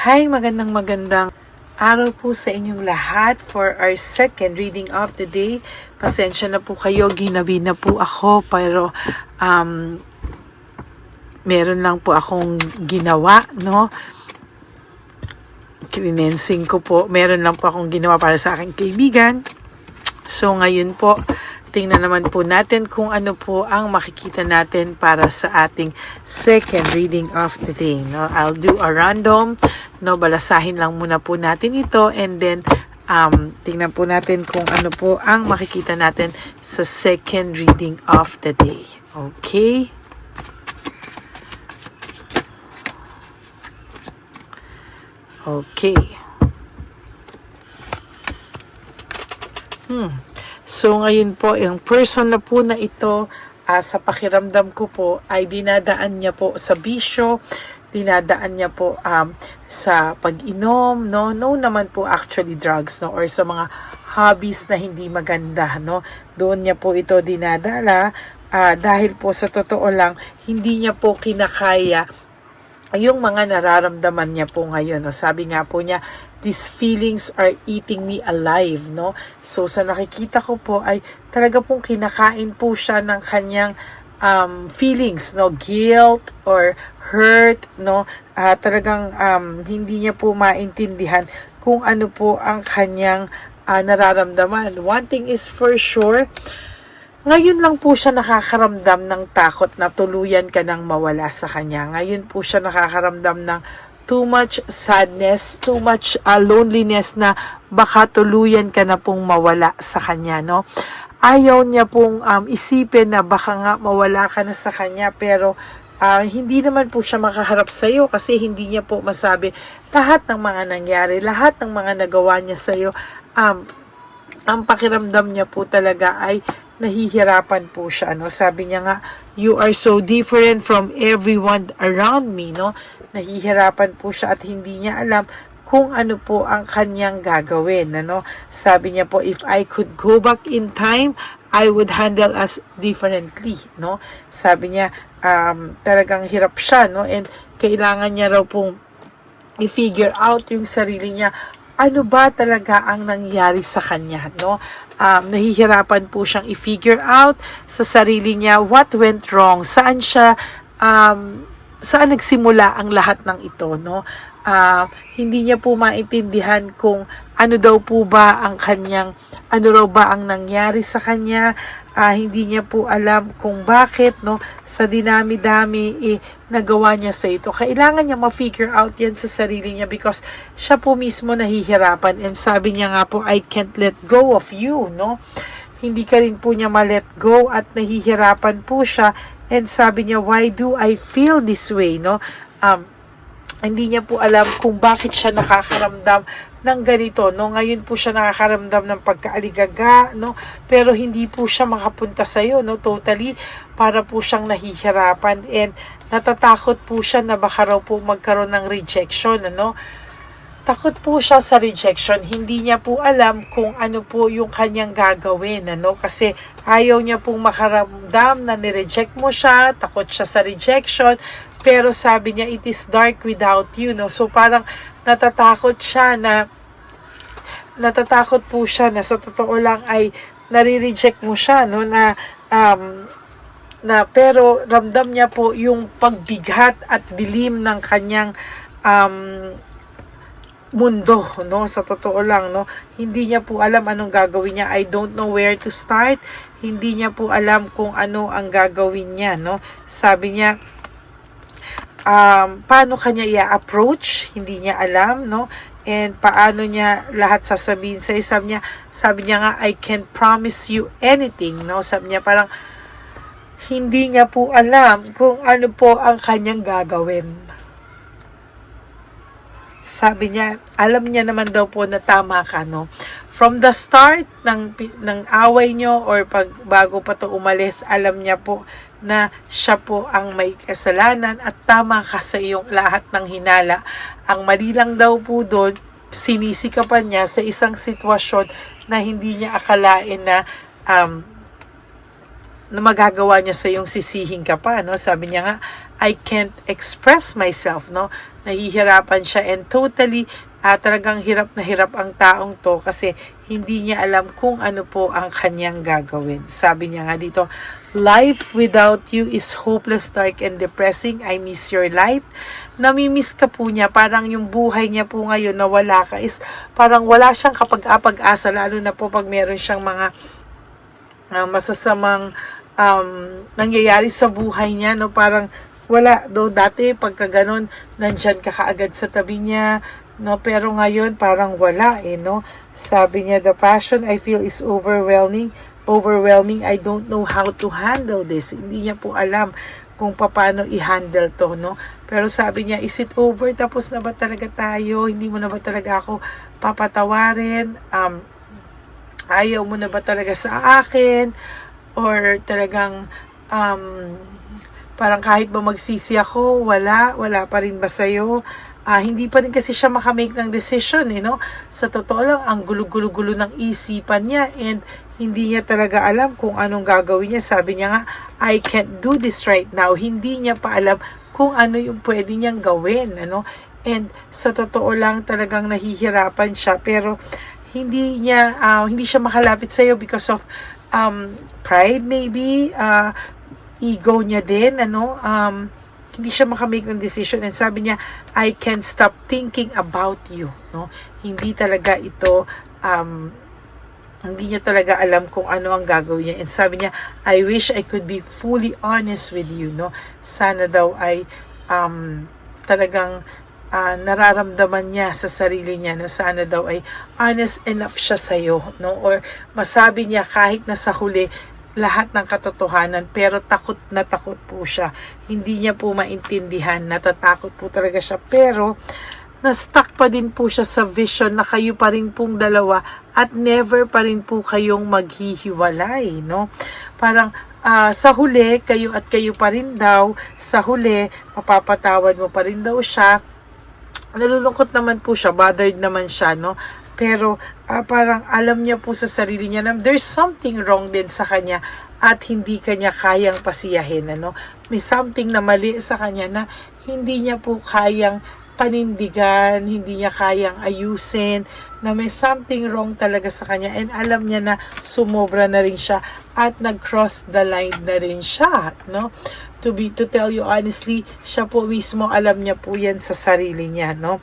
Hi, magandang araw po sa inyong lahat for our second reading of the day. Pasensya na po kayo, ginabi na po ako, pero meron lang po akong ginawa, no? Kinensing ko po, meron lang po akong ginawa para sa aking kaibigan. So ngayon po, tingnan naman po natin kung ano po ang makikita natin para sa ating second reading of the day. No? I'll do a random, no, balasahin lang muna po natin ito, and then tingnan po natin kung ano po ang makikita natin sa second reading of the day. Okay? Okay. So ngayon po, yung person na po na ito, sa pakiramdam ko po, ay dinadaan niya po sa bisyo, dinadaan niya po sa pag-inom, no? No naman po actually drugs, no? Or sa mga hobbies na hindi maganda, no? Doon niya po ito dinadala, dahil po sa totoo lang, hindi niya po kinakaya yung mga nararamdaman niya po ngayon, no? Sabi nga po niya, these feelings are eating me alive, no? So sa nakikita ko po ay talaga pong kinakain po siya ng kanyang feelings, no? Guilt or hurt, no? Talagang hindi niya po maintindihan kung ano po ang kanyang nararamdaman. One thing is for sure, ngayon lang po siya nakakaramdam ng takot na tuluyan ka nang mawala sa kanya. Ngayon po siya nakakaramdam ng too much sadness, too much loneliness na baka tuluyan ka na pong mawala sa kanya, no? Ayaw niya pong isipin na baka nga mawala ka na sa kanya, pero hindi naman po siya makaharap sa iyo kasi hindi niya po masabi lahat ng mga nangyari, lahat ng mga nagawa niya sa iyo. Ang pakiramdam niya po talaga ay nahihirapan po siya, no? Sabi niya nga, you are so different from everyone around me, no? Nahihirapan po siya at hindi niya alam kung ano po ang kanyang gagawin, ano? Sabi niya po, if I could go back in time, I would handle us differently, no? Sabi niya, talagang hirap siya, no? And kailangan niya raw pong i-figure out yung sarili niya, ano ba talaga ang nangyari sa kanya, no? Nahihirapan po siyang i-figure out sa sarili niya what went wrong, saan siya, saan nagsimula ang lahat ng ito, no? Hindi niya po maintindihan kung ano daw po ba ang kanyang, ano raw ba ang nangyari sa kanya. Hindi niya po alam kung bakit, no, sa dinami-dami nagawa niya sa ito. Kailangan niya ma-figure out yan sa sarili niya because siya po mismo nahihirapan, and sabi niya nga po, I can't let go of you, no? Hindi ka rin po niya ma-let go at nahihirapan po siya, and sabi niya, why do I feel this way, no? Hindi niya po alam kung bakit siya nakakaramdam ng ganito, no? Ngayon po siya nakakaramdam ng pagkaaligaga, no? Pero hindi po siya makapunta sa iyo, no? Totally, para po siyang nahihirapan, and natatakot po siya na baka raw po magkaroon ng rejection, ano? Takot po siya sa rejection. Hindi niya po alam kung ano po yung kanyang gagawin, ano? Kasi ayaw niya pong makaramdam na nireject mo siya, takot siya sa rejection, pero sabi niya, it is dark without you, no? So parang natatakot po siya na sa totoo lang ay nare-reject mo siya, no? Pero ramdam niya po yung pagbigat at dilim ng kanyang mundo, no? Sa totoo lang, no? Hindi niya po alam anong gagawin niya. I don't know where to start. Hindi niya po alam kung ano ang gagawin niya, no? Sabi niya, paano kanya i-approach, hindi niya alam, no? And paano niya lahat sasabihin sa iyo. Sabi niya nga, I can't promise you anything, no? Sabi niya parang hindi niya po alam kung ano po ang kanyang gagawin. Sabi niya, alam niya naman daw po na tama ka, no? From the start ng away nyo or bago pa to umalis, alam niya po na siya po ang may kasalanan at tama ka sa iyong lahat ng hinala. Ang mali lang daw po doon, sinisikapan niya sa isang sitwasyon na hindi niya akalain na magagawa niya sa iyong sisihin ka pa, no? Sabi niya nga, I can't express myself, no? nahihirapan siya, and totally talagang hirap na hirap ang taong to kasi hindi niya alam kung ano po ang kanyang gagawin. Sabi niya nga dito, life without you is hopeless, dark, and depressing. I miss your light. Namimiss ka po niya. Parang yung buhay niya po ngayon na wala ka is parang wala siyang kapag-asa, lalo na po pag meron siyang mga masasamang nangyayari sa buhay niya, no? Parang wala daw dati pagka ganon, nandyan ka kaagad sa tabi niya, no? Pero ngayon parang wala no? Sabi niya, the passion I feel is overwhelming. I don't know how to handle this. Hindi niya po alam kung paano i-handle to, no? Pero sabi niya, is it over? Tapos na ba talaga tayo? Hindi mo na ba talaga ako papatawarin? Ayaw mo na ba talaga sa akin? Or talagang parang kahit ba magsisi ako, wala pa rin ba sa'yo? Hindi pa rin kasi siya makamake ng decision, no? Sa totoo lang, ang gulo-gulo-gulo ng isipan niya, and hindi niya talaga alam kung anong gagawin niya. Sabi niya nga, I can't do this right now. Hindi niya pa alam kung ano yung pwede niyang gawin, ano? And sa totoo lang, talagang nahihirapan siya, pero hindi siya makalapit sa'yo because of pride maybe, ego niya din, ano? Hindi siya makamake ng decision, and sabi niya, I can't stop thinking about you, no? Hindi talaga ito, hindi niya talaga alam kung ano ang gagawin niya, and sabi niya, I wish I could be fully honest with you, no? Sana daw ay talagang nararamdaman niya sa sarili niya na sana daw ay honest enough siya sa'yo, no? Or masabi niya kahit na sa huli lahat ng katotohanan, pero takot na takot po siya. Hindi niya po maintindihan, natatakot po talaga siya, pero na-stuck pa din po siya sa vision na kayo pa rin pong dalawa at never pa rin po kayong maghihiwalay, no? Parang sa huli, kayo at kayo pa rin daw, sa huli, mapapatawad mo pa rin daw siya. Nalulungkot naman po siya, bothered naman siya, no? Pero parang alam niya po sa sarili niya na there's something wrong din sa kanya at hindi kanya kayang pasiyahin, ano? May something na mali sa kanya na hindi niya po kayang panindigan, hindi niya kayang ayusin, na may something wrong talaga sa kanya, and alam niya na sumobra na rin siya at nag-cross the line na rin siya, no? To tell you honestly, siya po mismo alam niya po yan sa sarili niya, no?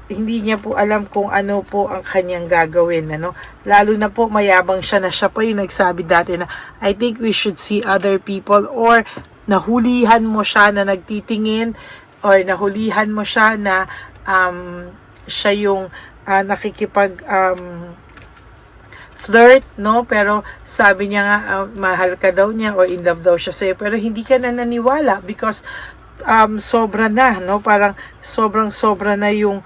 Hindi niya po alam kung ano po ang kanyang gagawin, ano? Lalo na po mayabang siya na siya pa yung nagsabi dati na I think we should see other people, or nahulihan mo siya na nagtitingin, or nahulihan mo siya na siya yung nakikipag flirt, no? Pero sabi niya nga mahal ka daw niya or in love daw siya sa'yo, pero hindi ka na naniwala because sobra na, no? Parang sobra na yung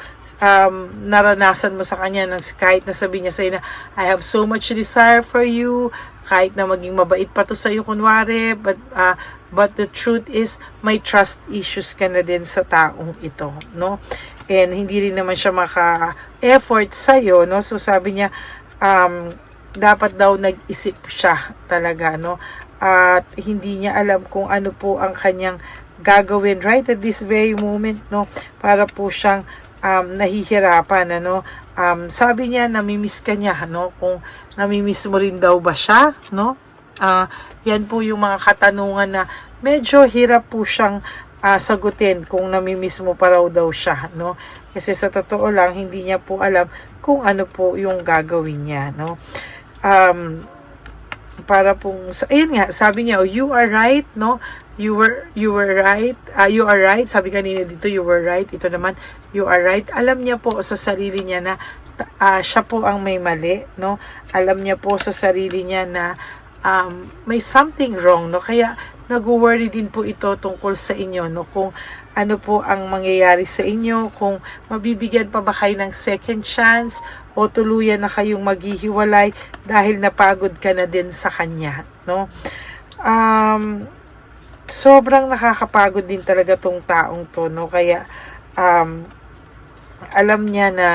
naranasan mo sa kanya, nang kahit na sabi niya sa'yo na I have so much desire for you, kahit na maging mabait pa to sa'yo kunwari, but the truth is may trust issues ka na din sa taong ito, no? And hindi rin naman siya maka-effort sa'yo, no? So sabi niya dapat daw nag-isip siya talaga, no? At hindi niya alam kung ano po ang kanyang gagawin right at this very moment, no? Para po siyang nahihirapan, ano? Sabi niya namimiss ka niya, no? Kung namimiss mo rin daw ba siya, no? Yan po yung mga katanungan na medyo hirap po siyang sagutin kung namimiss mo pa raw daw siya, no? Kasi sa totoo lang, hindi niya po alam kung ano po yung gagawin niya, no? Para pong, ayun nga, sabi niya, oh, you are right, no? You were right. You are right. Sabi kanina dito, you were right. Ito naman, you are right. Alam niya po sa sarili niya na siya po ang may mali, no? Alam niya po sa sarili niya na may something wrong, no? Kaya nag-worry din po ito tungkol sa inyo, no? Kung ano po ang mangyayari sa inyo, kung mabibigyan pa ba kayo ng second chance o tuluyan na kayong maghihiwalay dahil napagod ka na din sa kanya, no? Sobrang nakakapagod din talaga tong taong to, no? Kaya alam niya na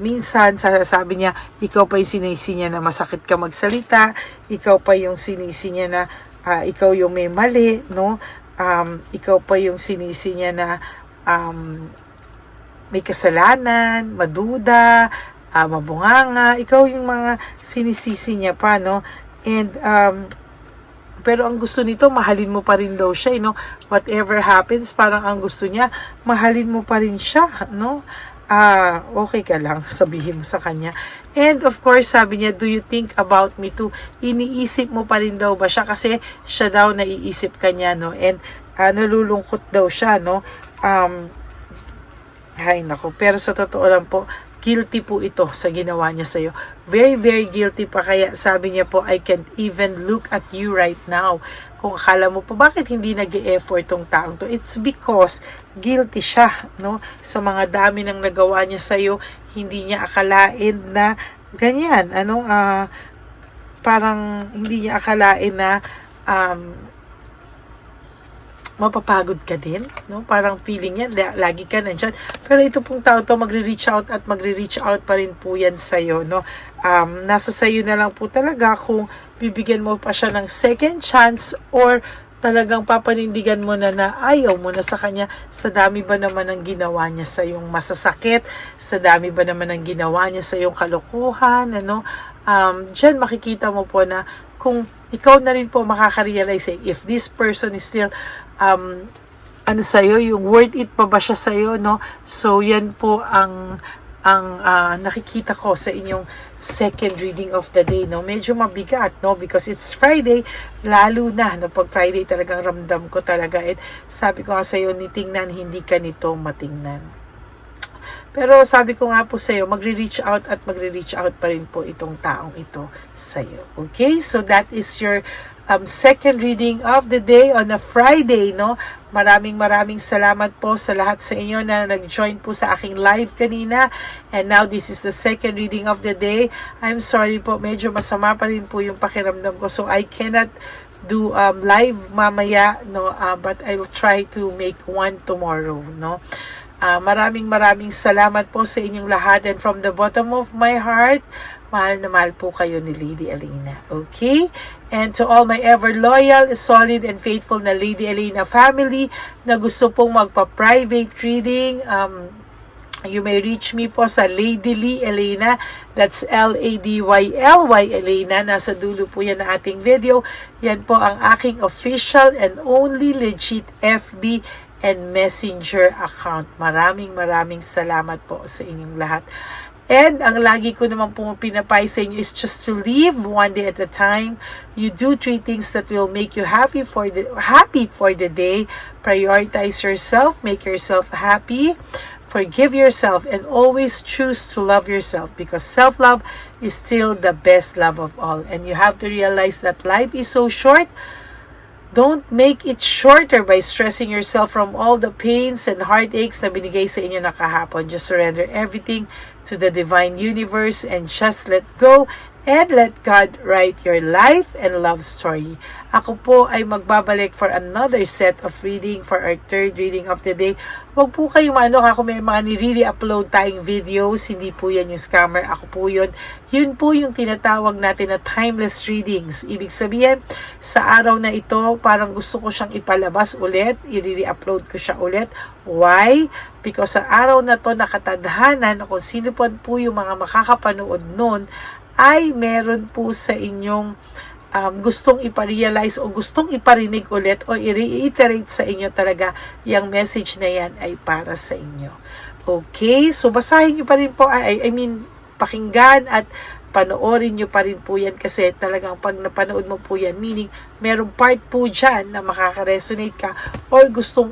minsan sasabi niya, ikaw pa yung sinisi niya na masakit ka magsalita, ikaw pa yung sinisi niya na ikaw yung may mali, no? ikaw pa yung sinisi niya na may kasalanan, maduda, mabunganga, ikaw yung mga sinisisi niya pa, no? And pero ang gusto nito, mahalin mo pa rin daw siya, no? Whatever happens, parang ang gusto niya, mahalin mo pa rin siya, no? Okay ka lang, sabihin mo sa kanya. And of course, sabi niya, do you think about me too? Iniisip mo pa rin daw ba siya? Kasi siya daw naiisip ka niya, no? And nalulungkot daw siya, no? Ay, nako. Pero sa totoo lang po, guilty po ito sa ginawa niya sa'yo. Very, very guilty pa. Kaya sabi niya po, I can't even look at you right now. Kung akala mo po, bakit hindi nag-e-effort tong taong to? It's because guilty siya, no? Sa mga dami ng nagawa niya sa'yo, hindi niya akalain na ganyan. Parang hindi niya akalain na mapapagod ka din, no? Parang feeling niya, lagi ka nandyan. Pero ito pong tao to, magre-reach out at magre-reach out pa rin po yan sa'yo, no? Nasa sa'yo na lang po talaga kung bibigyan mo pa siya ng second chance or talagang papanindigan mo na ayaw mo na sa kanya. Sa dami ba naman ng ginawa niya sa yung masasakit, sa dami ba naman ng ginawa niya sa yung kalokohan, ano? Diyan makikita mo po na kung ikaw na rin po makaka-realize if this person is still sa'yo, yung worth it pa ba siya sa'yo, no? So, yan po ang nakikita ko sa inyong second reading of the day, no? Medyo mabigat, no? Because it's Friday, lalo na, no? Pag Friday talagang ramdam ko talaga. And sabi ko nga sa'yo, nitingnan, hindi ka nito matingnan. Pero sabi ko nga po sa'yo, magre-reach out at magre-reach out pa rin po itong taong ito sa'yo. Okay? So that is your second reading of the day on a Friday, no? Maraming salamat po sa lahat sa inyo na nag-join po sa aking live kanina. And now this is the second reading of the day. I'm sorry po, medyo masama pa rin po yung pakiramdam ko. So I cannot do live mamaya, no? But I'll try to make one tomorrow, no? Maraming salamat po sa inyong lahat, and from the bottom of my heart, mahal na mahal po kayo ni Lady Elena. Okay? And to all my ever loyal, solid, and faithful na Lady Elena family na gusto pong magpa-private reading, you may reach me po sa Lady Lee Elena. That's LADYLY Elena. Nasa dulo po yan na ating video. Yan po ang aking official and only legit FB and Messenger account. Maraming salamat po sa inyong lahat. And ang lagi ko naman po pinapay sa inyo is just to live one day at a time. You do 3 things that will make you happy for the day. Prioritize yourself, make yourself happy, forgive yourself, and always choose to love yourself, because self-love is still the best love of all. And you have to realize that life is so short. Don't make it shorter by stressing yourself from all the pains and heartaches na binigay sa inyo na kahapon. Just surrender everything to the divine universe and just let go and let God write your life and love story. Ako po ay magbabalik for another set of reading for our third reading of the day. Huwag po kayong ako may mga nire-upload tayong videos, hindi po yan yung scammer, ako po yun. Yun po yung tinatawag natin na timeless readings. Ibig sabihin, sa araw na ito, parang gusto ko siyang ipalabas ulit, i-re-upload ko siya ulit. Why? Because sa araw na to, nakatadhanan na kung sino po yung mga makakapanood nun, ay meron po sa inyong gustong iparealize o gustong iparinig ulit o i-reiterate sa inyo talaga yung message na yan ay para sa inyo. Okay? So, basahin nyo pa rin po, pakinggan at panoorin nyo pa rin po yan, kasi talagang pag napanood mo po yan, meaning merong part po dyan na makaka-resonate ka or gustong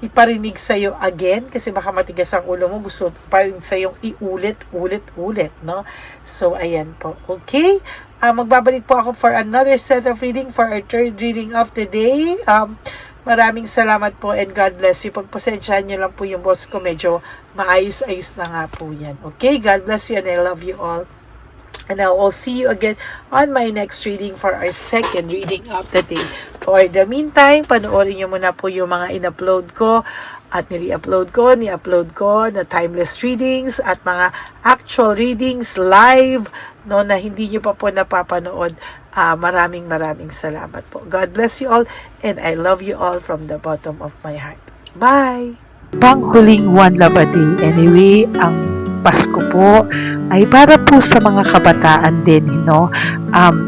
iparinig sa'yo again, kasi baka matigas ang ulo mo, gusto pa rin sa'yong ulit, no? So, ayan po. Okay? Magbabalik po ako for another set of reading for our third reading of the day. Maraming salamat po and God bless you. Pagpasensyahan nyo lang po yung boss ko, medyo maayos-ayos na nga po yan. Okay? God bless you and I love you all. And I will see you again on my next reading for our second reading of the day. For the meantime, panoorin nyo muna po yung mga in-upload ko at ni-upload ko na timeless readings at mga actual readings live, no, na hindi nyo pa po napapanood. Maraming salamat po. God bless you all and I love you all from the bottom of my heart. Bye! Panghuling One Love a Day. Anyway, ang Pasko po ay para po sa mga kabataan din, no?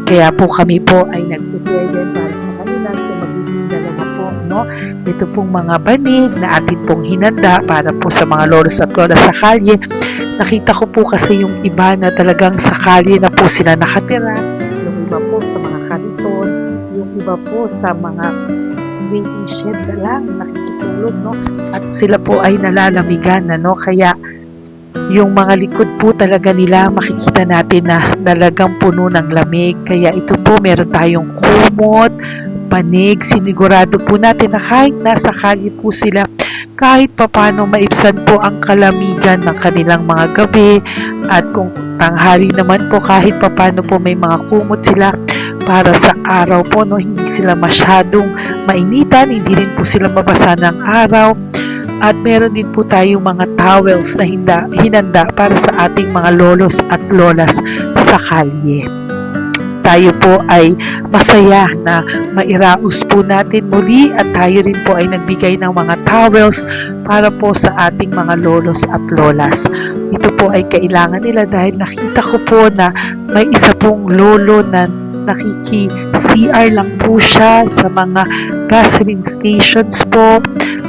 Kaya po kami po ay nag-prepare din para sa kanila. So magiging dalawa po, no? Ito pong mga banig na atin pong hinanda para po sa mga lolos at lolas sa kalye. Nakita ko po kasi yung iba na talagang sa kalye na po sila nakatira. Yung iba po sa mga kariton. Yung iba po sa mga waiting shed na lang nakikitulog, no? At sila po ay nalalamigan, no? Kaya yung mga likod po talaga nila makikita natin na talagang puno ng lamig. Kaya ito po meron tayong kumot, panig, sinigurado po natin na kahit nasa kalye po sila, kahit papano maibsan po ang kalamigan ng kanilang mga gabi. At kung tanghali naman po, kahit papano po may mga kumot sila para sa araw po, no, hindi sila masyadong mainitan, hindi rin po sila mabasa ng araw. At meron din po tayong mga towels na hinanda para sa ating mga lolos at lolas sa kalye. Tayo po ay masaya na mairaos po natin muli at tayo rin po ay nagbigay ng mga towels para po sa ating mga lolos at lolas. Ito po ay kailangan nila dahil nakita ko po na may isa pong lolo na nakiki-CR lang po siya sa mga gasoline stations po.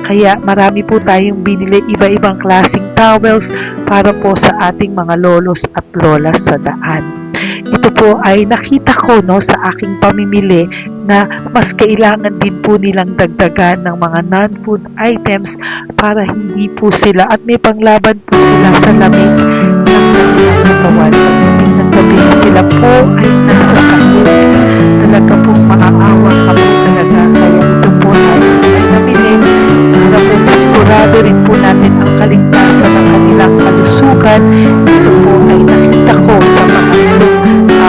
Kaya marami po tayong binili iba-ibang klaseng towels para po sa ating mga lolos at lolas sa daan. Ito po ay nakita ko, no, sa aking pamimili na mas kailangan din po nilang dagdagan ng mga non-food items para hindi po sila at may panglaban po sila sa lamig ng kanilang katawan. Pagdating ng gabi sila po ay nasa sakit. Talaga pong maaawa ka po talaga. Kaya ito po ay nabili para po masigurado rin po natin ang kaligtasan ng kanilang kalusugan. Ito po ay nakita ko sa mga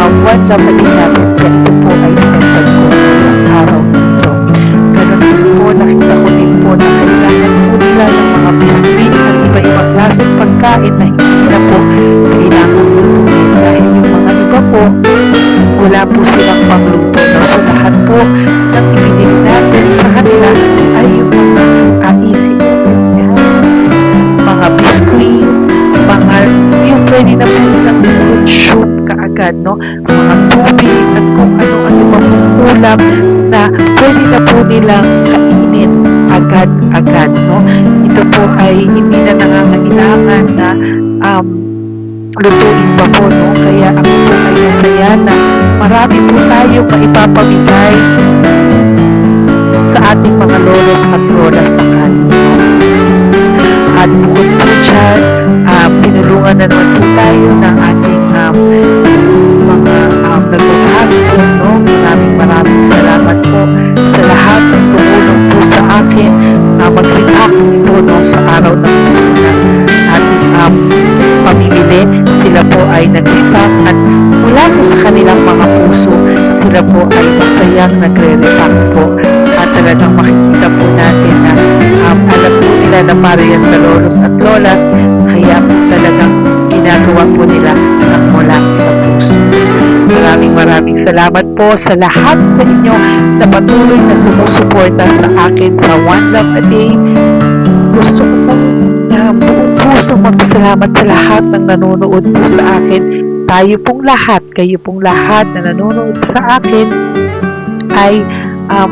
One Love a Day natin. Kaya ito po ay pinagpag ko ng araw nito. Ganun din po, nakita ko din po na kailangan po nila ng mga biskuit at iba-ibang klaseng pagkain na hindi na po kailangan lutuin. Dahil yung mga iba po, wala po silang pangluto. No? So lahat po ng ibinili natin sa kanila ay yung mga easy mga biskuit, mga yung pwede na po nilang fruit soup kaagad, no? Mga tubig at kung ano-ano bang ulam na pwede na po nilang kainin agad-agad, no? Ito po ay hindi na nangangailangan na lutuin pa po, no? Kaya ako po ay masaya na marami po tayo maipapamigay sa ating mga lolos at lolas sa kanila. At bukod po dyan, pinulungan na naman po tayo ng ating mga nagtutahari po, no? Maraming salamat po sa lahat ng tumulong po sa akin mag-react ito, no, sa araw ng Pasko na ating pamimili. Sila po ay nag-react at mula po sa kanilang mga puso, sila po ay masayang nagre-react po. At talagang makikita po natin na alam po nila na para yan sa lolos at lolas, kaya talagang ginagawa po nila ng mula sa puso. Maraming salamat po sa lahat sa inyo na patuloy na sumusuporta sa akin sa One Love a Day. Gusto ko pong buong puso magpasalamat sa lahat ng nanonood po sa akin. Tayo pong lahat, kayo pong lahat na nanonood sa akin ay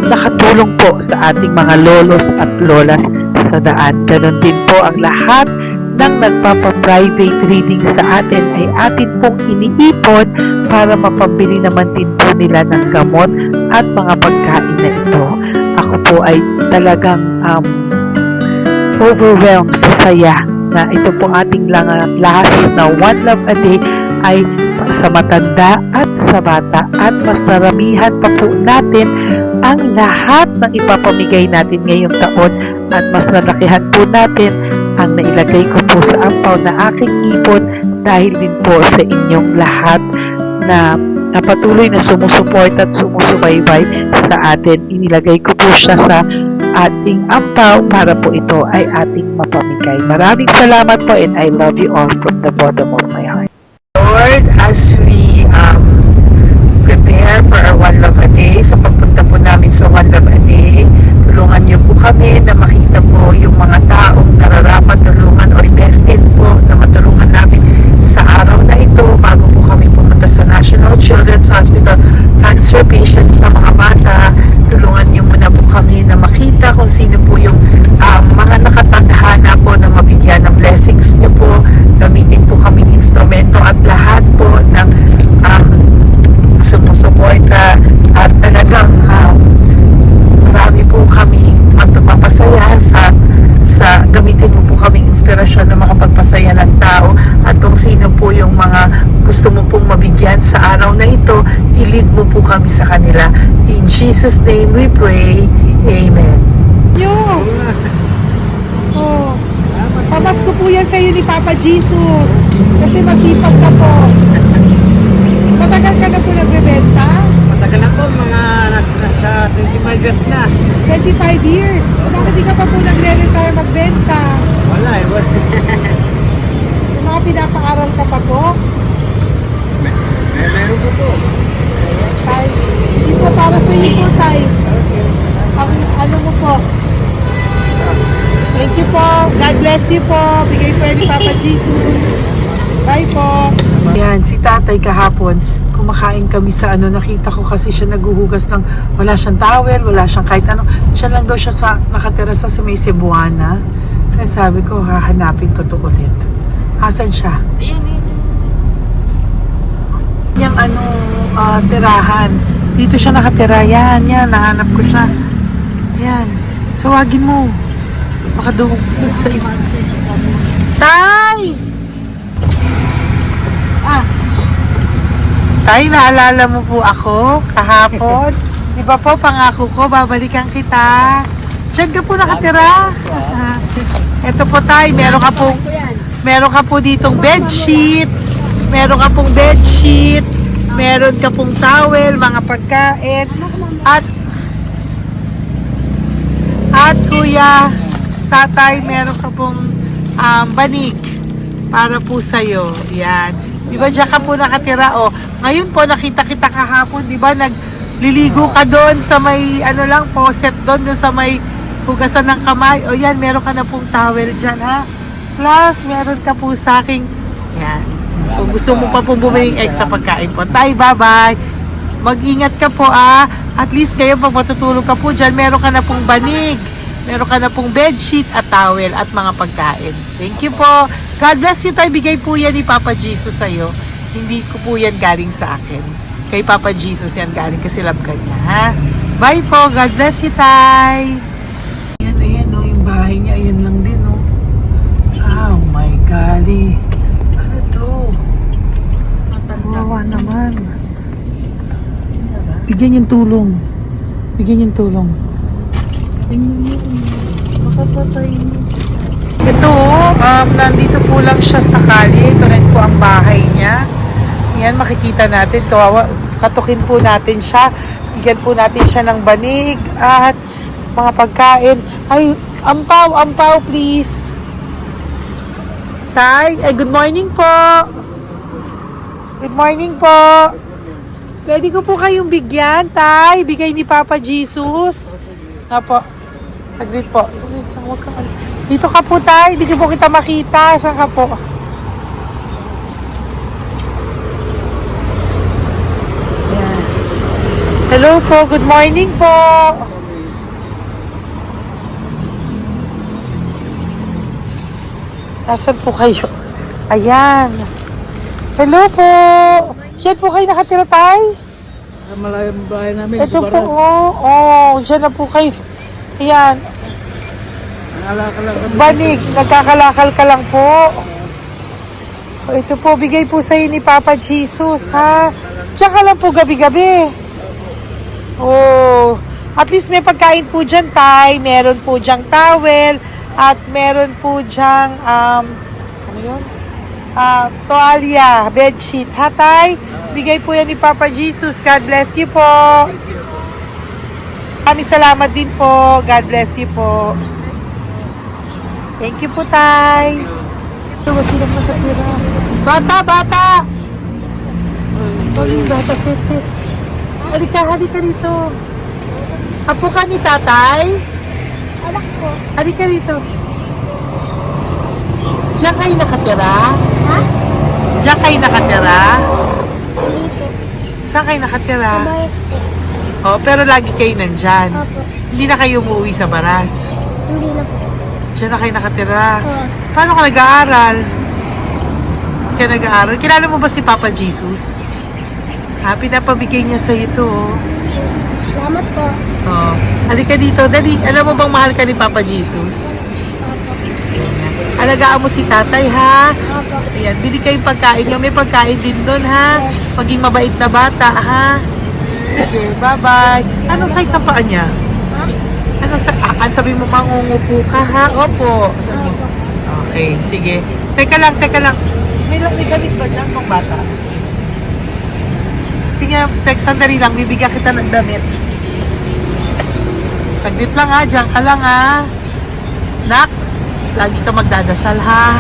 nakatulong po sa ating mga lolos at lolas sa daan. Ganon din po ang lahat ng nagpapa-private reading sa atin ay atin pong iniipon para mapambili naman din po nila ng gamot at mga pagkain na ito. Ako po ay talagang overwhelmed sa saya na ito po ating last na One Love a Day ay sa matanda at sa bata at mas naramihan pa po natin ang lahat ng ipapamigay natin ngayong taon at mas nalakihan po natin ang nailagay ko po sa ampaw na aking ipon dahil din po sa inyong lahat na patuloy na sumusuport at sumusubaybay sa atin. Inilagay ko po siya sa ating ampaw para po ito ay ating mapamigay. Maraming salamat po and I love you all from the bottom of my heart. Lord, as we prepare for our inspirasyon na makapagpasaya ng tao. At kung sino po yung mga gusto mo pong mabigyan sa araw na ito, i-lead mo po kami sa kanila. In Jesus' name we pray. Amen. Oh, pamasko po yan sa iyo ni Papa Jesus. Kasi masipag ka po. Matagal ka na po nagbebenta? Matagal na po, mga nasa 25 years na. 25 years. Bakit di ka pa po nagre-retire magbenta? Wala eh, wala. Yung mga pinapaaral ka pa po? Meron po po. Tay, hindi po para sa iyo po, Tay. Ang ano mo po? Thank you po. God bless you po. Bigay po ni Papa Jesus. Bye po. Yan, si tatay kahapon, kumakain kami sa nakita ko kasi siya naguhugas ng, wala siyang towel, wala siyang kahit ano. Siya lang daw siya nakatira sa may Cebuana. Kaya sabi ko, hahanapin ko to ulit. Asan siya? Yung tirahan. Dito siya nakatira. Yan, nahanap ko siya. Yan. Tawagin mo. Baka doon sa iba. Tay! Tay, naalala mo po ako kahapon? Di ba po, pangako ko, babalikan kita. Diyan ka po nakatira. Ito po, Tay, meron ka po ditong bedsheet. Meron ka pong bedsheet. Meron ka pong towel, mga pagkain. At kuya, tatay, meron ka pong banig para po sa'yo. Yan. Di ba dyan ka po nakatira? O, ngayon po, nakita kita kahapon, di ba? Nagliligo ka doon sa may, faucet doon sa may hugasan ng kamay. O yan, meron ka na pong towel dyan, ha? Plus, meron ka po sa aking, yan. Kung gusto mo pa pong bumili extra pagkain po. Tay, bye-bye. Mag-ingat ka po, At least kayo, pag matutulog ka po dyan, meron ka na pong banig. Meron ka na pong bedsheet at towel at mga pagkain. Thank you po. God bless you, Tay. Bigay po yan ni Papa Jesus sa'yo. Hindi ko po yan galing sa akin. Kay Papa Jesus yan galing kasi love ka niya, ha? Bye po. God bless you, Tay. Ayan, yung bahay niya. Ayan lang din, Oh my golly. Ano to? Wawa naman. Bigyan yung tulong. Ito, nandito po lang siya sa kalye. Ito rin po ang bahay niya. Yan, makikita natin. Katukin po natin siya. Bigyan po natin siya ng banig at mga pagkain. Ay, ampaw, please. Tay, good morning po. Good morning po. Pwede ko po kayong bigyan, Tay. Bigay ni Papa Jesus. Po. Saglit po. Dito ka po, Tay. Hindi po kita makita. Saan ka po? Ayan. Hello po. Good morning po. Nasaan po kayo? Ayan. Hello po. Diyan po kayo nakatira, Tay? Sa malayang bahay namin. Ito po, diyan na po kayo. Ayan. Banig, nagkakalakal ka lang po. Ito po, bigay po sa'yo ni Papa Jesus, ha? Diyan ka lang po gabi-gabi. At least may pagkain po dyan, Tay. Meron po dyang towel. At meron po dyang, toalya, bedsheet. Ha, Tay? Bigay po yan ni Papa Jesus. God bless you po. Maraming salamat din po. God bless you po. Thank you po, Tay. Ito, silang nakatira. Bata! Bata, sit. Halika dito. Apo ka ni Tatay? Anak ko. Halika dito. Diyan kayo nakatira? Ha? Diyan kayo nakatira? Dito. Saan kayo nakatira? Sa bayas po. Pero lagi kayo nandyan. Opo. Hindi na kayo umuwi sa Baras. Hindi na po. Diyan na kayo nakatira. Oo. Paano ka nag-aaral? Kaya nag-aaral? Kilala mo ba si Papa Jesus? Pinapabigay niya sa ito. Salamat po. Halika dito. Dali. Alam mo bang mahal ka ni Papa Jesus? Opo. Alagaan mo si tatay, ha? Opo. Ayan, bili kayong pagkain nyo. May pagkain din doon, ha? Maging mabait na bata, ha? Sige, bye-bye. Anong size ang paa niya? Ha? Sabi mo, mangungupo ka, ha? Opo. Sabi mo. Okay, sige. Teka lang. May gamit ba dyan ng bata? Tingnan, sandali lang. Bibigyan kita ng damit. Saglit lang, ha? Diyan ka lang, ha? Nak, lagi ka magdadasal, ha?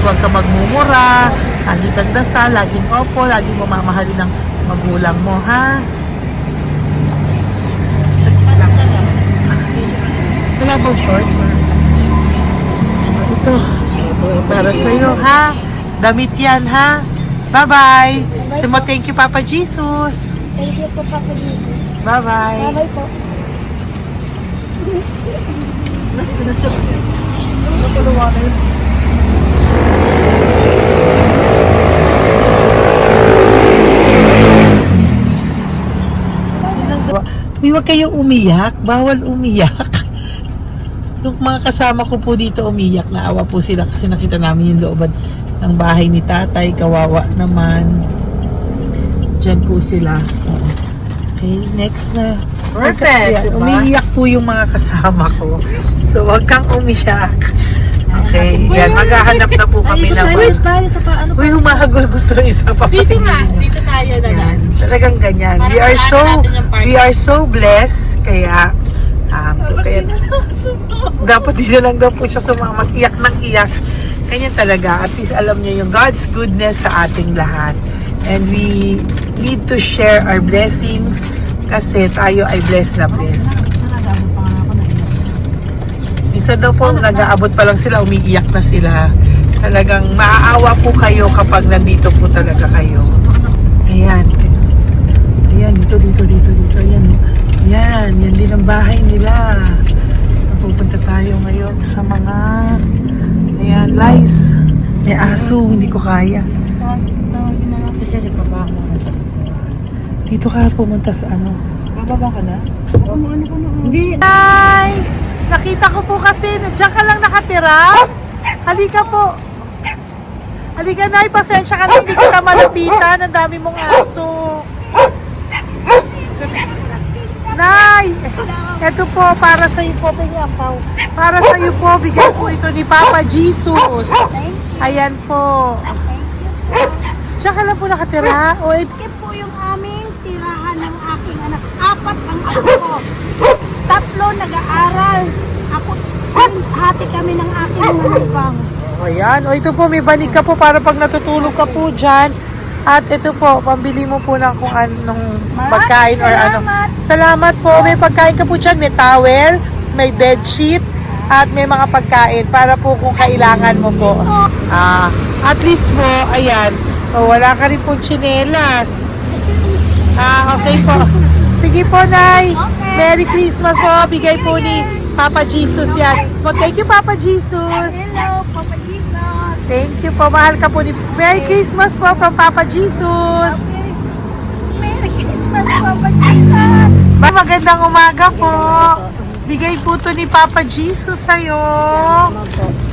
Huwag ka magmumura. Lagi kang dasal. Laging opo. Laging mo mamahalin ng magulang mo, ha? Saglit lang. Wala bang shorts? Ito. Para sa'yo, ha? Damit yan, ha? Bye-bye. Sabi mo, thank you, Papa Jesus. Thank you po, Papa Jesus. Bye-bye. Bye-bye po. Uy, huwag kayong umiyak. Bawal umiyak. Nung mga kasama ko po dito umiyak, naawa po sila kasi nakita namin yung looban ng bahay ni tatay. Kawawa naman. Diyan po sila. Oo. Okay, next na. Perfect, diba? Umiiyak po yung mga kasama ko. So, huwag kang umiyak. Okay, yan. Maghahanap na po kami na. Uy, humahagol gusto isa pa. Dito tayo na Yan. Talagang ganyan. We are so blessed. Kaya, dapat di na lang daw po siya sumama. Iyak ng iyak. Ganyan talaga. At least alam niya yung God's goodness sa ating lahat. And we need to share our blessings kasi tayo ay blessed na blessed. Minsan daw po, nag-aabot pa lang sila, umiiyak na sila. Talagang maaawa po kayo kapag nandito po talaga kayo. Ayan. Ayan, dito. Ayan. Yan din ang bahay nila. Pupunta tayo ngayon sa mga lice. May aso, hindi ko kaya. Dito ka pumunta sa ano? Bababa ka na? Hindi. Hi! Nakita ko po kasi, diyan ka lang nakatira. Halika po. Halika, Nay, pasensya ka na, hindi kita malapitan. Ang dami mong aso. Nay, eto po, para sa iyo po, para sa iyo po, bigay po ito ni Papa Jesus. Ayan po. Diyan ka lang po nakatira. O, Ito po yung aming tirahan ng aking anak. 4 ang anak ko. 3 nag-aaral. Ako, hati kami ng aking manugang. ayan. O, ito po, may banig ka po para pag natutulog ka po dyan. At ito po, pambili mo po ng kung anong pagkain or ano. Salamat po. May pagkain ka po dyan. May towel, may bedsheet, at may mga pagkain para po kung kailangan mo po. At least po, ayan. O, wala ka rin po tsinelas. Okay po. Sige po, Nay. Merry Christmas po. Bigay po ni Papa Jesus yan. Thank you, Papa Jesus. Hello, Papa Jesus. Thank you po. Mahal ka po ni... Merry Christmas po from Papa Jesus. Merry Christmas, Papa Jesus. Magandang umaga po. Bigay po to ni Papa Jesus sa'yo.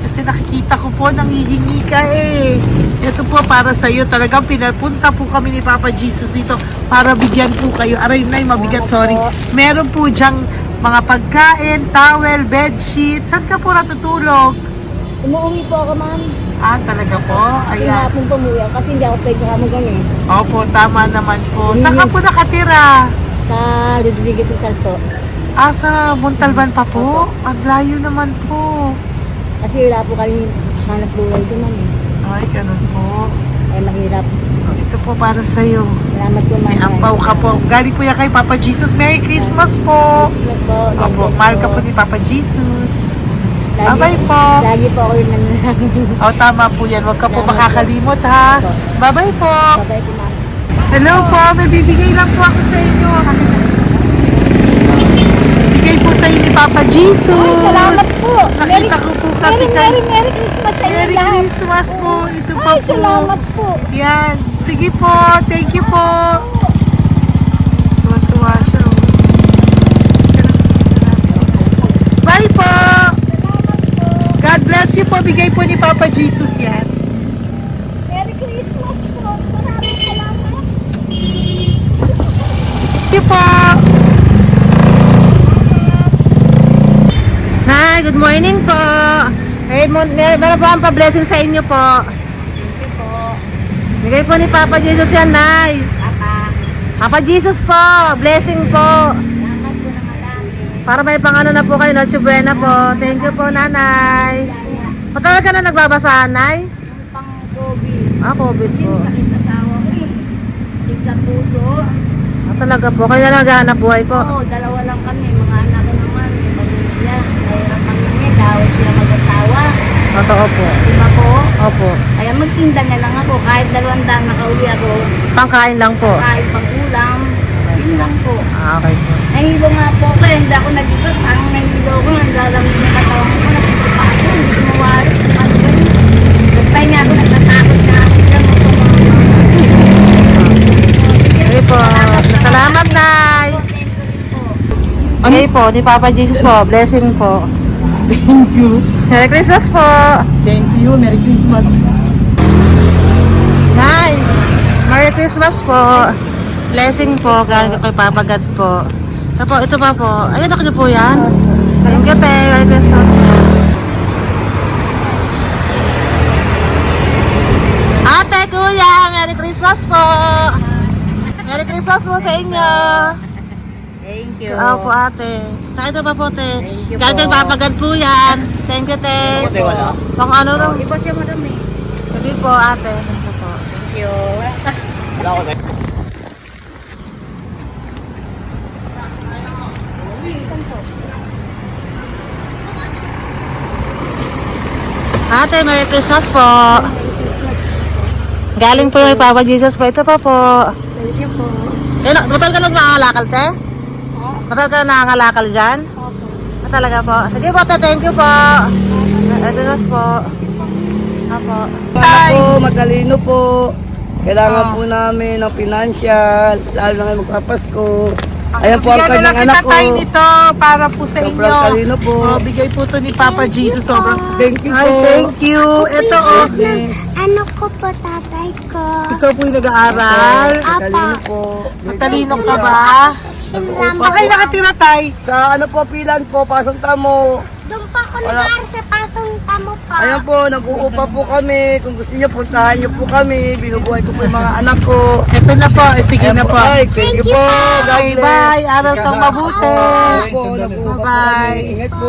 Kasi nakikita ko po, nanghihingi ka eh. Ito po para sa'yo. Talagang pinapunta po kami ni Papa Jesus dito para bigyan po kayo. Aray, Nay, mabigat, sorry. Meron po dyang mga pagkain, towel, bedsheet. Saan ka po natutulog? Umuwi po ako, ma'am. Talaga po? Ayan. Pinapong pumuya kasi hindi ako pwede kamagan eh. Opo, tama naman po. Saan ka po nakatira? Sa Rodriguez sa Salto. Sa Montalban pa po? Ang layo naman po. Kasi wala po kami hanap buhay doon, ma'am eh. Ay, ganun po. Ay mahirap. Ito po para sa'yo. Salamat po, ma'am. May ampaw ka po. Galing po yan kay Papa Jesus. Merry Christmas po. Opo, mahal ka po ni Papa Jesus. Bye-bye po. Lagi po ako yung nananangin. Tama po yan. Huwag ka po makakalimot, ha. Bye-bye po. Babay po, ma'am. Hello po. May bibigay lang po ako sa inyo. Bigay po sa inyo ni Papa Jesus. Salamat po. Nakita ko po kasi kayo. Merry Christmas sa inyo Merry lahat. Christmas po. Ito pa Ay, po. salamat po. Yan. Sige po. Thank you po. Tuwa-tuwa siya. Bye po. God bless. bless you po. Bigay po ni Papa Jesus yan. Merry Christmas po. Maraming salamat. Thank you po. Hi, good morning po. Meron po ang pa-blessing sa inyo po. Thank you po. Bigay po ni Papa Jesus yan, Nay. Papa. Papa Jesus po, blessing po. Salamat po ng marami. Para may pangano na po kayo, Noche Buena po. Thank you po, Nanay. Matagal ka na nagbabasahan, Nay? Yung pang-COVID. COVID Kasi po. sakit na sa awa ko eh. Sakit sa puso. Talaga po, kaya naghahanap buhay po. Oo, dalawa lang kami. Mga anak ko naman. May pamilya. Nahirap kami niya. Dahil sila mag-asawa. Totoo po. Diba po? Opo. Kaya magtinda na lang ako. Kahit 200 nakauwi ako. Pangkain lang po. Kahit pang-ulam. Yun lang po. Okay po. Nahilo nga po ako. Hindi ako nag-ibat. Parang nahilo ko. Naglalamig na katawan ko. Nagsipa ako. Hindi ko mawari. Ano ba yun? Nagpahinga ako. Nagtatakot na ako. Diyan mo po mga Okay po. Salamat, Nay. Okay po, ni Papa Jesus po. Blessing po. Thank you. Merry Christmas po. Same to you. Merry Christmas. Nay, Merry Christmas po. Blessing po, galing kay Papa God po. Ito pa po. Ayun, ako niyo po yan. Thank you, te. Merry Christmas po. Ate, kuya, Merry Christmas po. Merry Christmas po sa inyo. Thank you. Opo, ate. Saka ito pa po, te. Thank you Galing kay po. Papa God po yan. Thank you, te. Ate, wala. Pang ano lang. Iba siya madami. Sige po, ate. Thank you po. Thank you. Wala ko. Ate, Merry Christmas po. Galing po kay Papa Jesus po. Ito pa po. Thank you po. Matagal ka lang nangangalakal, te? Matagal ka na nangangalakal dyan? Talaga po. Sige po, te. Thank you po. Merry Christmas po. Apo. Ano po, matalino po. Kailangan po namin ng financial, lalo na ngayon magpapasko. Ayan po ang Bigyan na lang kanyang anak kita ko. tayo nito para po sa Sobrang inyo. talino po. Bigay po to ni Papa Jesus. Sobrang Thank you Ay, po. thank you. Ito Yes. Ano ko po tatay ko? ikaw po yung nag-aaral. Matalino po. Matalino ka ba? Nag-uupa Saan kayo po. nakatira, tay? Sa ano po, pilan po, pasong tamo. Doon pa ako Wala. nag-aaral sa pasong tamo pa. Ayan po, nag-uupa po kami. Kung gusto niyo, puntahan niyo po kami. Binubuhay ko po yung mga anak ko. Ito na po. Sige Ayan na po. Ay, thank you po. God Okay, bless. bye. Aral kang mabuti. Ayan po, nag-uupa po Bye-bye. kami. Ingat po.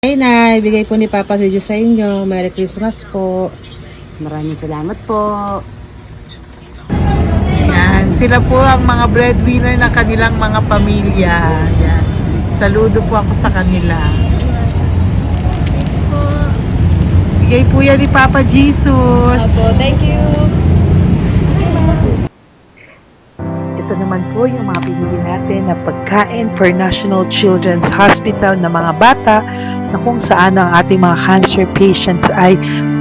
Ay, Nay. Bigay po ni Papa Jesus sa inyo. Merry Christmas po. Maraming salamat po. Yan. Sila po ang mga breadwinner ng kanilang mga pamilya. Yan. Saludo po ako sa kanila. Bigay po yan ni Papa Jesus. Thank you. Ito naman po yung mga pinili natin na pagkain for National Children's Hospital na mga bata na kung saan ang ating mga cancer patients ay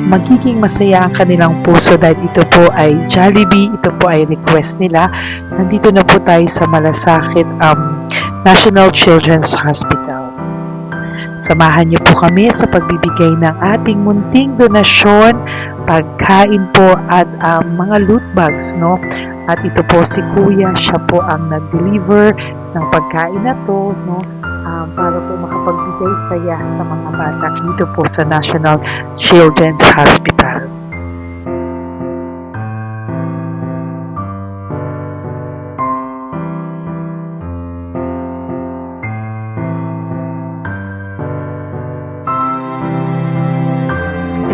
magiging masaya ang kanilang puso dahil ito po ay Jollibee, ito po ay request nila. Nandito na po tayo sa Malasakit National Children's Hospital. Samahan niyo po kami sa pagbibigay ng ating munting donasyon, pagkain po at mga loot bags, no? At ito po si Kuya, siya po ang nag-deliver ng pagkain na to, no? Para po makapagbigay saya sa mga bata dito po sa National Children's Hospital.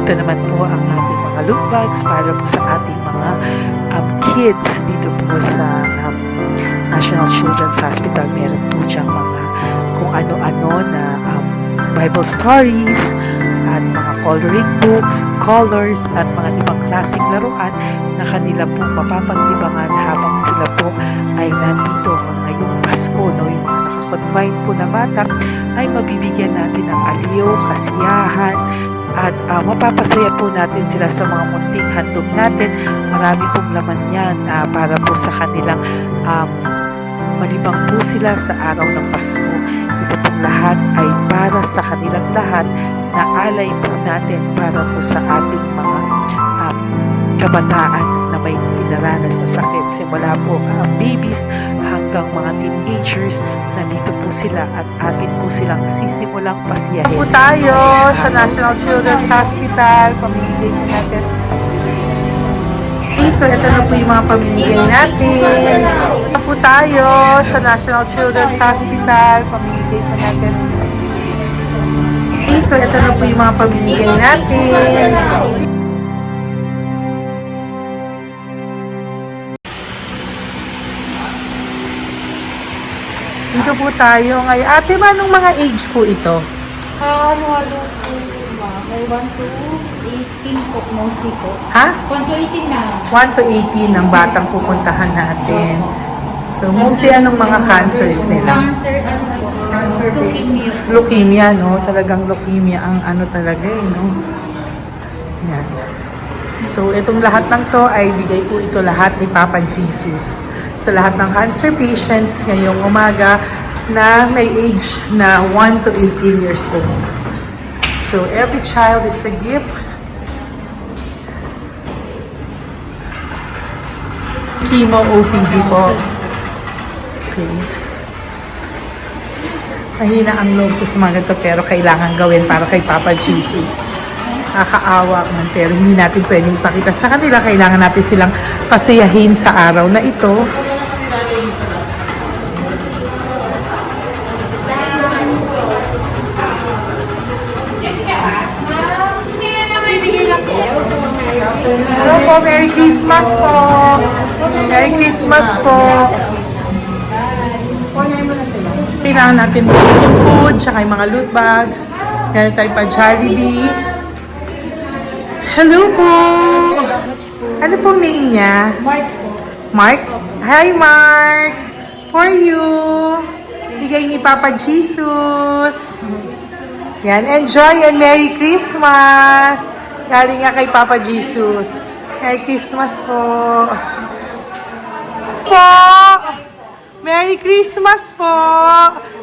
Ito naman po ang ating mga loot bags para po sa ating mga kids dito po sa National Children's Hospital. Meron po diyang mga kung ano-ano na Bible stories at mga coloring books, colors at mga ibang klaseng laruan na kanila po mapapaglibangan habang sila po ay nandito ngayong Pasko, no? Yung mga nakakonfine po na bata ay mabibigyan natin ng aliw, kasiyahan, at mapapasaya po natin sila sa mga munting handog natin. Marami pong laman yan para po sa kanilang malibang po sila sa araw ng Pasko. Ito pong lahat ay para sa kanilang lahat na alay po natin para po sa ating mga kabataan na may pinaranas sa sakit. Simula po babies hanggang mga teenagers, nandito po sila at atin po silang sisimulang pasiyahin. Po tayo sa National Children's Hospital, pamimigay po natin. So, ito na po yung mga pamimigay natin. Ito po tayo sa National Children's Hospital, pamimigay po natin. So, ito na po yung mga pamimigay natin. Dito po tayo ngayon. Ate, anong mga age po ito? Ano po ba? May 1 to 18 po, mostly po. Ha? 1 to 18 na. 1 to 18 ang batang pupuntahan natin. So, mostly anong mga cancers nila? Cancer, ano po? Leukemia. Leukemia, no? Talagang leukemia ang ano talaga eh, no? Yan. So, itong lahat ng to ay bigay po ito lahat ni Papa Jesus sa lahat ng cancer patients ngayong umaga na may age na 1 to 18 years old. So, every child is a gift. Chemo OPD po. Okay. Mahina ang loob ko sa mga ganito pero kailangan gawin para kay Papa Jesus. Nakakaawa man pero hindi natin pwedeng ipakita sa kanila. Kailangan natin silang pasayahin sa araw na ito. Hello po, Merry Christmas po. Merry Christmas po. Kailangan natin yung food, tsaka yung mga loot bags. Kaya tayo pa Jollibee. Hello po. Ano pong name niya? Mark po. Mark? Hi, Mark. For you. Bigay ni Papa Jesus. Yan, enjoy and Merry Christmas. Galing nga kay Papa Jesus. Merry Christmas po. Merry Christmas po.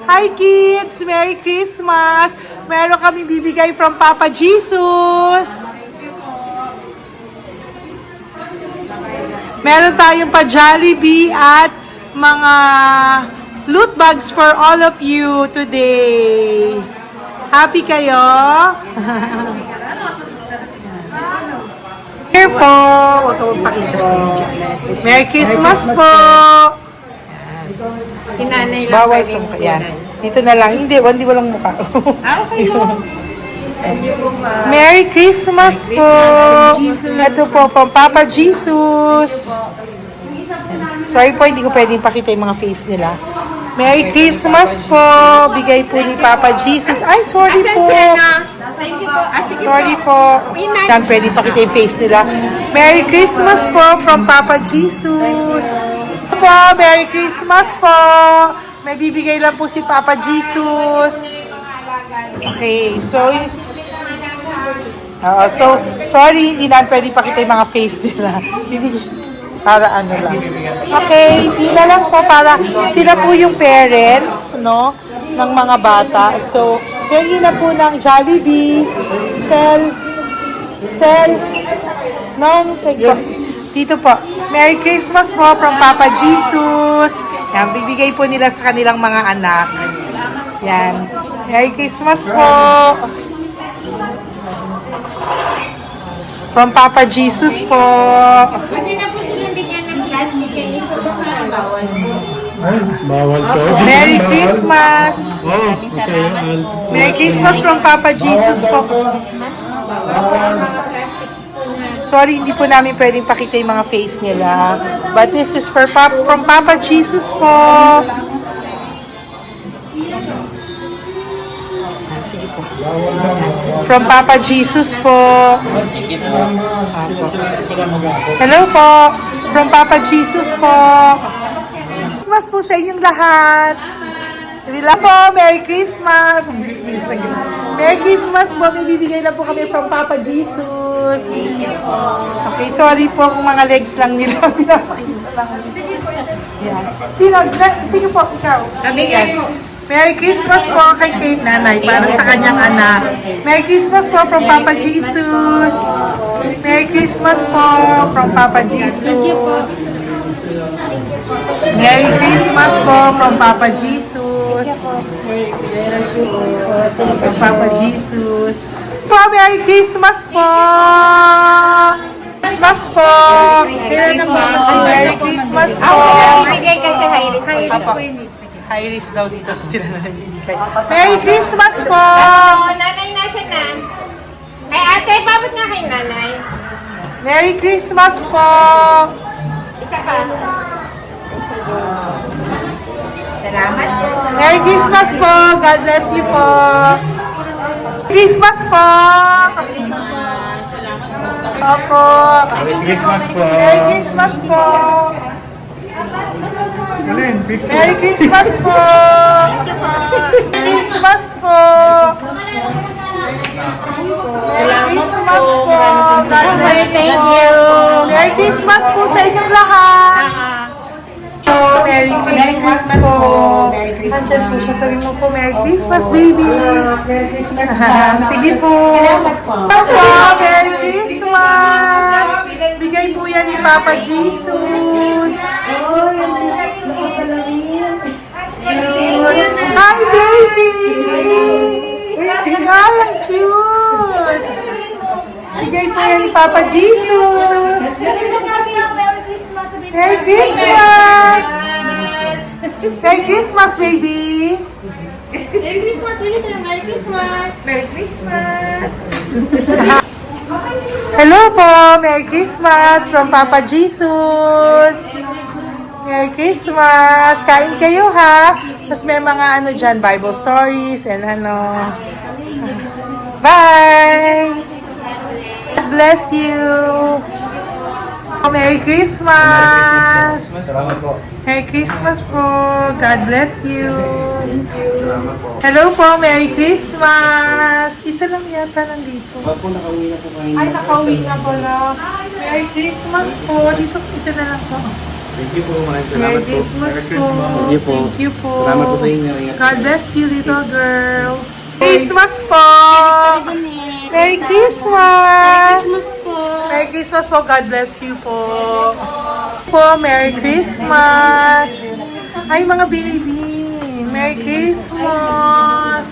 Hi kids, Merry Christmas. Meron kami bibigay from Papa Jesus. Meron tayong pa Jollibee at mga loot bags for all of you today. Happy kayo? Here po. Huwag ka magpakita sa video. Merry Christmas po. Si nanay lang Bawal pwedeng sa yan. Dito na lang. Hindi walang mukha. Okay po. Merry Christmas po. Ito po, from Papa Jesus. Sorry po, hindi ko pwedeng pakita yung mga face nila. Merry Christmas po. Bigay po ni Papa Jesus. Ay, sorry po. Thank you po. Sige Sorry po. Yan, pwedeng pakita yung face nila. Merry Christmas po from Papa Jesus. Po, Merry Christmas po. May bibigay lang po si Papa Jesus. Okay, so sorry, hindi na pwede pakita yung mga face nila. Para ano lang. Okay, pila lang po para sila po yung parents no, ng mga bata. So, hingi na po ng Jollibee, Sel, Nong, dito po. Merry Christmas po from Papa Jesus. Yan, bibigay po nila sa kanilang mga anak. Yan. Merry Christmas po. From Papa Jesus po. Pwede na po silang bigyan ng plastic and iso baka bawal. Ay, bawal to. Merry Christmas. Oh, okay. Merry Christmas from Papa Jesus po. Mga plastics po na. Sorry, hindi po namin pwedeng pakita yung mga face nila. But this is from Papa Jesus po. Sige po. From Papa Jesus po. Hello po. From Papa Jesus po. Christmas po sa inyong lahat. Wila po, Merry Christmas. Ang bilis-bilis na yun. Merry Christmas po. May bibigay na po kami from Papa Jesus. Okay, sorry po kung mga legs lang nila. Pinapakita lang. Yan. Sino po? Ikaw. Merry Christmas po kay nanay para sa kanyang anak. Merry Christmas po from Papa Jesus. Merry Christmas po from Papa Jesus. Merry Christmas po from Papa Jesus. From Papa Jesus. Po, Merry Christmas po. Christmas po. Merry Christmas po. Bigay kasi high-risk. Apo. High risk daw dito so sila na nagbibigay. Merry Christmas po! Oh, nanay nasa na? Ay ate, babot nga kay nanay. Merry Christmas po! Isa pa. Salamat po. Merry Christmas po! God bless you po! Christmas po! Opo! Merry Christmas po. Merry Christmas po! Merry Christmas po! Merry Christmas po! Merry Christmas po! God bless Thank you. Merry Christmas po sa inyong lahat! Merry Christmas po! Nandyan po siya. Sabi mo po, Merry Christmas, baby! Merry Christmas sige po! Salamat po! Merry Christmas! Bigay po yan ni Papa Jesus! Hi, baby! Hi, ang cute! Bigay po yan ni Papa Jesus! Merry Christmas! Merry Christmas, baby! Merry Christmas! Merry Christmas! Merry Christmas! Hello po! Merry Christmas from Papa Jesus! Merry Christmas! Kain kayo ha! Tapos may mga ano dyan, Bible stories and ano. Bye! God bless you! Merry Christmas! Salamat po. Merry Christmas po! God bless you! Hello po! Merry Christmas! Isa lang yata nandito. Opo, nakauwi na po kayo. Ay, nakauwi na pala. Merry Christmas po! Ito na lang po. Thank you po. Maraming salamat Merry po. Christmas po! Thank you po. Thank you po! Salamat po sa inyo. Ingat po. God bless you, little girl! Christmas po! Merry Christmas! Merry Christmas po! God bless you po! Merry Christmas! Ay, mga baby! Merry Christmas!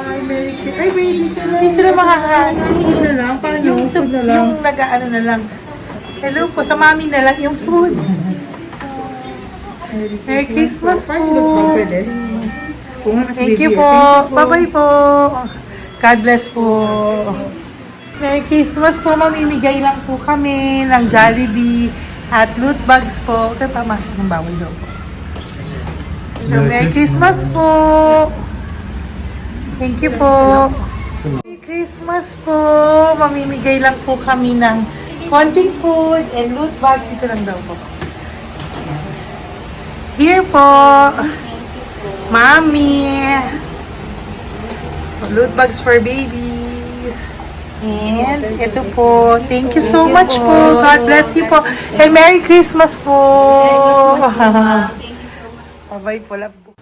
Ay, Merry Christmas! Ay, baby sila! Hindi sila makakain. Yung nag-ano na lang. Hello po, sa mami na lang yung food. Merry Christmas po! Thank you po! Bye-bye po! God bless po! Merry Christmas po! Mamimigay lang po kami ng Jollibee at loot bags po. Kaya pamasok ng bawal daw po. So, Merry Christmas po! Thank you po! Merry Christmas po! Mamimigay lang po kami ng konting food and loot bags. Ito lang daw po. Here po! Mommy! Loot bags for babies. And ito po. Thank you so much po. God bless you po. And Merry Christmas po. Bye-bye po. Love po.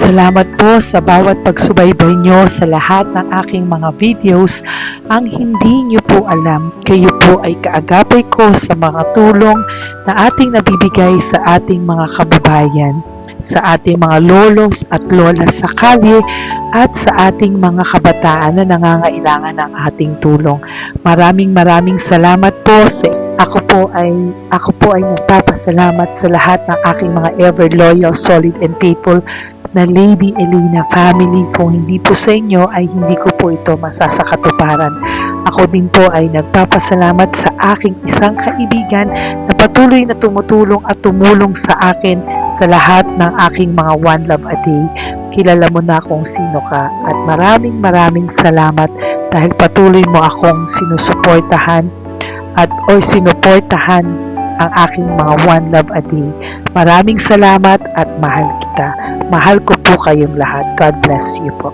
Salamat po sa bawat pagsubaybay nyo sa lahat ng aking mga videos. Ang hindi nyo po alam, kayo po ay kaagapay ko sa mga tulong na ating nabibigay sa ating mga kababayan, sa ating mga lolos at lola sa kalye, at sa ating mga kabataan na nangangailangan ng ating tulong. Maraming salamat po sa ako po ay nagpapasalamat sa lahat ng aking mga ever loyal, solid and faithful na Lady Elena family. Kung hindi po sa inyo ay hindi ko po ito masasakatuparan. Ako din po ay nagpapasalamat sa aking isang kaibigan na patuloy na tumutulong at tumulong sa akin sa lahat ng aking mga One Love a Day. Kilala mo na kung sino ka, at maraming salamat dahil patuloy mo akong sinusuportahan or sinuportahan ang aking mga One Love a Day. Maraming salamat at mahal kita. Mahal ko po kayong lahat. God bless you po.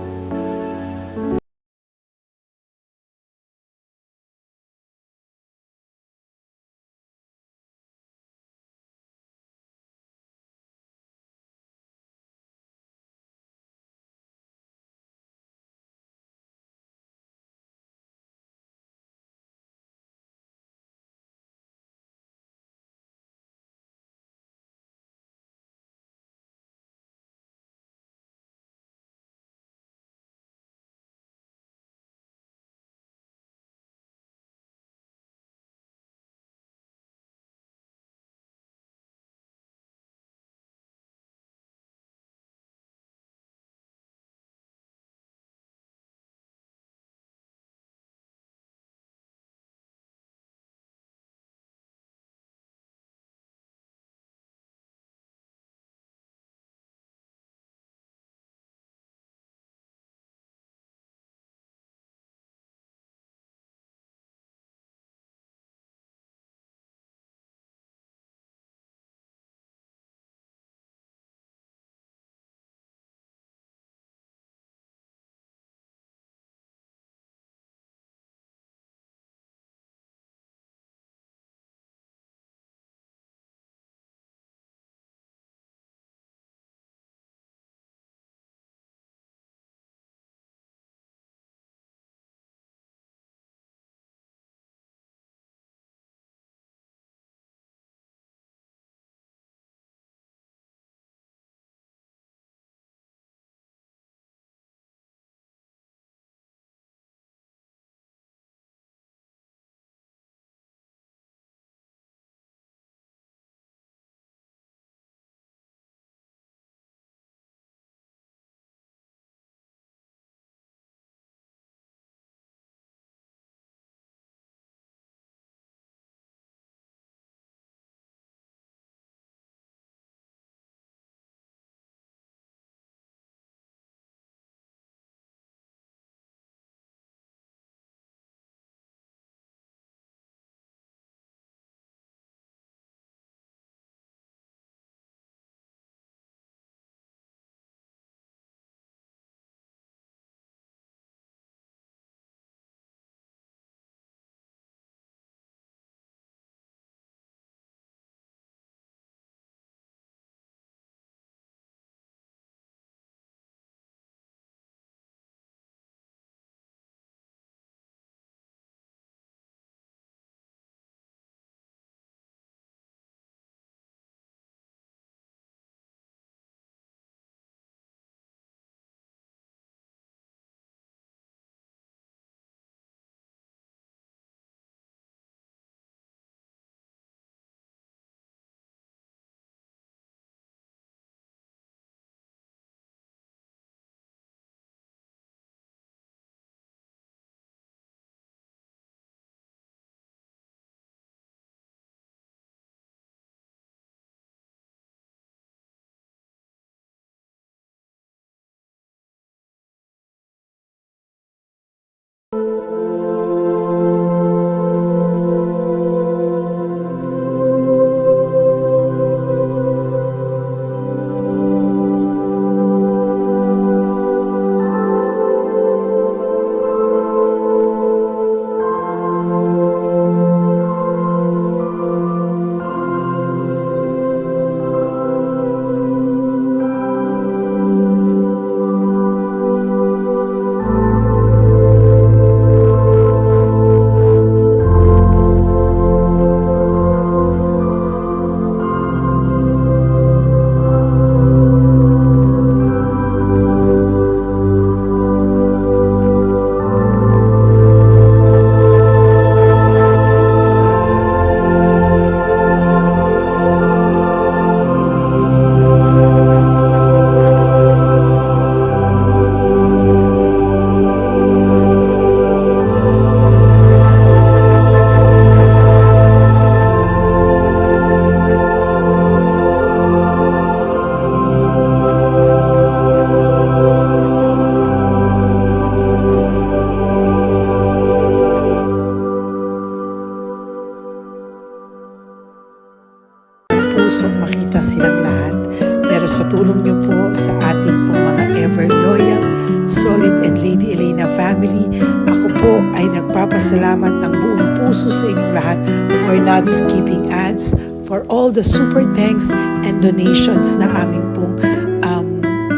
sa tulong niyo po sa ating po mga ever loyal, solid and Lady Elena family. Ako po ay nagpapasalamat ng buong puso sa inyong lahat for not skipping ads, for all the super thanks and donations na aming pong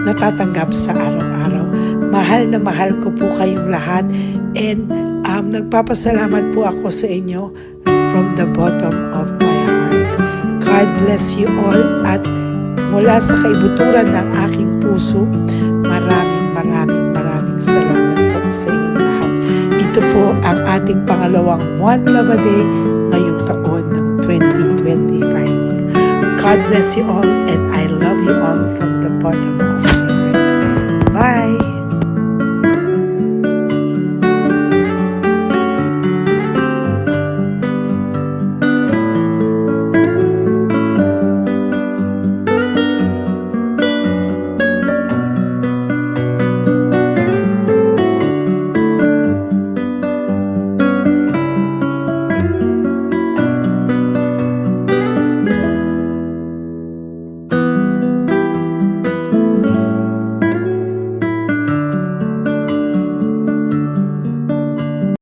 natatanggap sa araw-araw. Mahal na mahal ko po kayong lahat, and nagpapasalamat po ako sa inyo from the bottom of my heart. God bless you all, at mula sa kaibuturan ng aking puso, maraming salamat po sa inyong lahat. Ito po ang ating pangalawang One Love a Day ngayong taon ng 2025. God bless you all, and I love you all from the bottom of